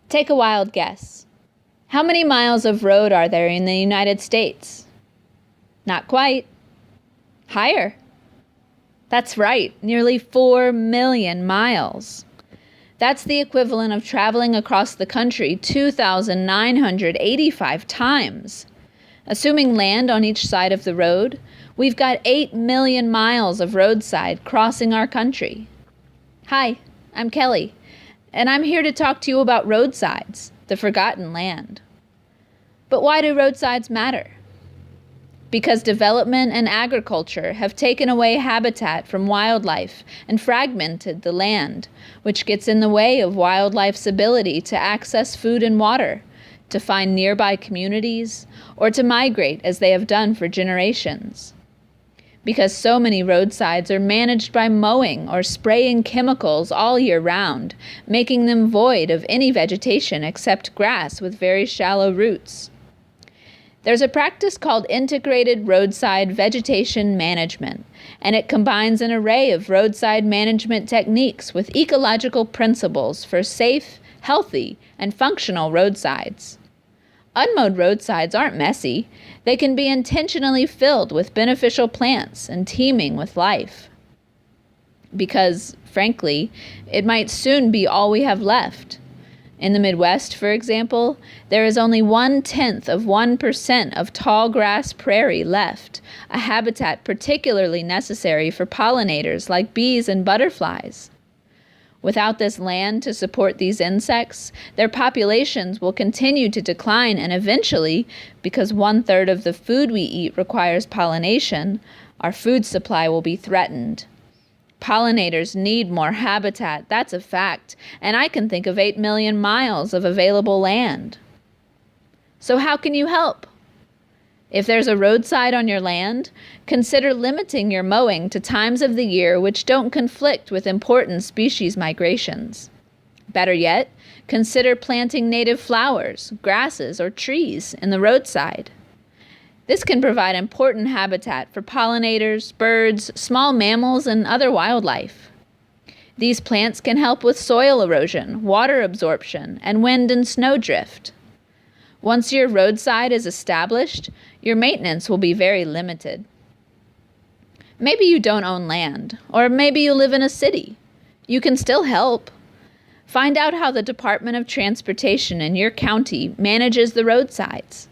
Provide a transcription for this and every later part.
Take a wild guess. How many miles of road are there in the United States? Not quite. Higher. That's right, nearly 4 million miles. That's the equivalent of traveling across the country 2,985 times. Assuming land on each side of the road, we've got 8 million miles of roadside crossing our country. Hi, I'm Kelly, and I'm here to talk to you about roadsides, the forgotten land. But why do roadsides matter? Because development and agriculture have taken away habitat from wildlife and fragmented the land, which gets in the way of wildlife's ability to access food and water, to find nearby communities, or to migrate as they have done for generations. Because so many roadsides are managed by mowing or spraying chemicals all year round, making them void of any vegetation except grass with very shallow roots. There's a practice called integrated roadside vegetation management, and it combines an array of roadside management techniques with ecological principles for safe, healthy, and functional roadsides. Unmowed roadsides aren't messy. They can be intentionally filled with beneficial plants and teeming with life. Because, frankly, it might soon be all we have left. In the Midwest, for example, there is only 0.1% of tall grass prairie left, a habitat particularly necessary for pollinators like bees and butterflies. Without this land to support these insects, their populations will continue to decline, and eventually, because 1/3 of the food we eat requires pollination, our food supply will be threatened. Pollinators need more habitat, that's a fact, and I can think of 8 million miles of available land. So how can you help? If there's a roadside on your land, consider limiting your mowing to times of the year which don't conflict with important species migrations. Better yet, consider planting native flowers, grasses, or trees in the roadside. This can provide important habitat for pollinators, birds, small mammals, and other wildlife. These plants can help with soil erosion, water absorption, and wind and snow drift. Once your roadside is established, your maintenance will be very limited. Maybe you don't own land, or maybe you live in a city. You can still help. Find out how the Department of Transportation in your county manages the roadsides.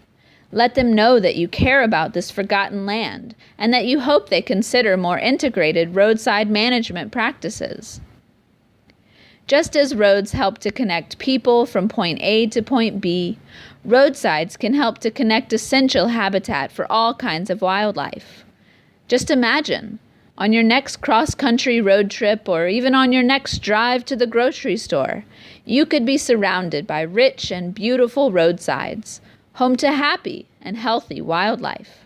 Let them know that you care about this forgotten land and that you hope they consider more integrated roadside management practices. Just as roads help to connect people from point A to point B, roadsides can help to connect essential habitat for all kinds of wildlife. Just imagine, on your next cross-country road trip or even on your next drive to the grocery store, you could be surrounded by rich and beautiful roadsides, home to happy and healthy wildlife.